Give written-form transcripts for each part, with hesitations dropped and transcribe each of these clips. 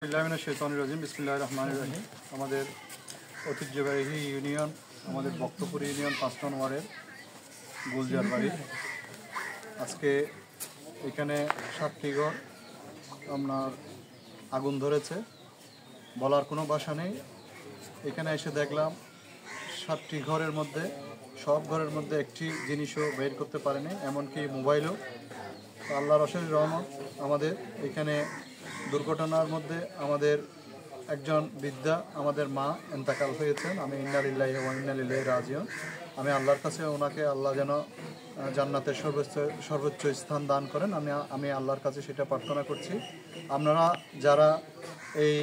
বিসমিল্লাহির রহমানির রহিম। আমাদের ঐতিহ্যবাহী ইউনিয়ন, আমাদের বক্তপুর ইউনিয়ন ৫ নং ওয়ার্ডের গুলজার বাড়ি। আজকে এখানে ৭টি ঘর আপনার আগুন ধরেছে, বলার কোনো ভাষা নেই। এখানে এসে দেখলাম ৭টি ঘরের মধ্যে সব ঘরের মধ্যে একটি জিনিসও বের করতে পারেনি, এমনকি মোবাইলও। আল্লাহর অশেষ রহমত। আমাদের এখানে দুর্ঘটনার মধ্যে আমাদের একজন বৃদ্ধা, আমাদের মা ইন্তেকাল হয়েছেন। আমি ইন্না লিল্লাহি ওয়া ইন্না ইলাইহি রাজিউন। আমি আল্লাহর কাছে ওনাকে আল্লাহ যেন জান্নাতের সর্বোচ্চ স্থান দান করেন, আমি আল্লাহর কাছে সেটা প্রার্থনা করছি। আপনারা যারা এই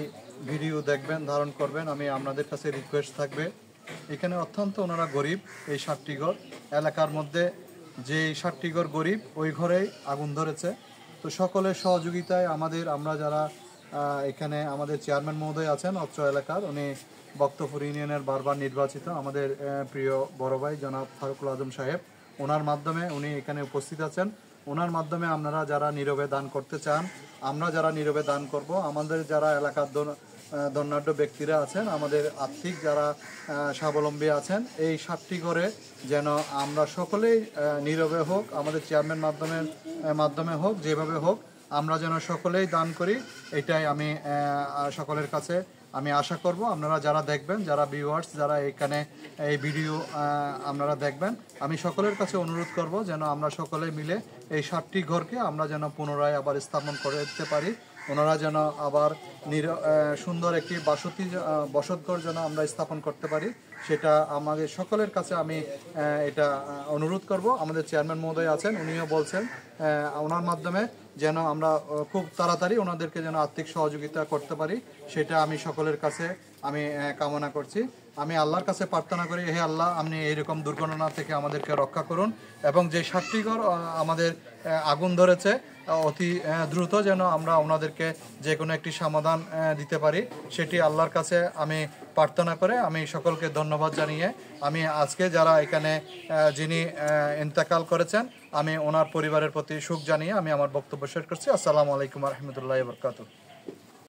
ভিডিও দেখবেন, ধারণ করবেন, আমি আপনাদের কাছে রিকোয়েস্ট থাকবে, এখানে অত্যন্ত ওনারা গরিব। এই ৭টি ঘর এলাকার মধ্যে যে ৭টি ঘর গরিব, ওই ঘরেই আগুন ধরেছে। তো সকলের সহযোগিতায় আমরা যারা এখানে আমাদের চেয়ারম্যান মহোদয় আছেন অত্র এলাকার, উনি বক্তপুর ইউনিয়নের বারবার নির্বাচিত আমাদের প্রিয় বড় ভাই জনাব ফারুকুল আজম সাহেব, ওনার মাধ্যমে উনি এখানে উপস্থিত আছেন। ওনার মাধ্যমে আপনারা যারা নীরবে দান করতে চান, আমরা যারা নীরবে দান করব, আমাদের যারা এলাকার ধনাঢ্য ব্যক্তিরা আছেন, আমাদের আর্থিক যারা স্বাবলম্বী আছেন, এই ৭টি ঘরে যেন আমরা সকলেই নীরবে হোক, আমাদের চেয়ারম্যান মাধ্যমে হোক, যেভাবে হোক, আমরা যেন সকলেই দান করি। এটাই আমি সকলের কাছে আমি আশা করব। আপনারা যারা দেখবেন, যারা ভিউয়ার্স, যারা এখানে এই ভিডিও আপনারা দেখবেন, আমি সকলের কাছে অনুরোধ করব যেন আমরা সকলে মিলে এই ৭টি ঘরকে আমরা যেন পুনরায় আবার স্থাপন করে দিতে পারি। ওনারা যেন আবার সুন্দর একটি বসতঘর যেন আমরা স্থাপন করতে পারি, সেটা আমাদের সকলের কাছে আমি এটা অনুরোধ করব। আমাদের চেয়ারম্যান মহোদয় আছেন, উনিও বলছেন ওনার মাধ্যমে যেন আমরা খুব তাড়াতাড়ি ওনাদেরকে যেন আর্থিক সহযোগিতা করতে পারি, সেটা আমি সকলের কাছে আমি কামনা করছি। আমি আল্লাহর কাছে প্রার্থনা করি, হে আল্লাহ, আপনি এইরকম দুর্ঘটনা থেকে আমাদেরকে রক্ষা করুন, এবং যে ৭টি ঘর আমাদের আগুন ধরেছে অতি দ্রুত যেন আমরা ওনাদেরকে যে কোনো একটি সমাধান দিতে পারি, সেটি আল্লাহর কাছে আমি প্রার্থনা করে আমি সকলকে ধন্যবাদ জানিয়ে আমি আজকে যারা এখানে যিনি ইন্তেকাল করেছেন, আমি ওনার পরিবারের প্রতি শোক জানিয়ে আমি আমার বক্তব্য শেষ করছি। আসসালামু আলাইকুম ওয়া রাহমাতুল্লাহি ওয়া বারাকাতুহু।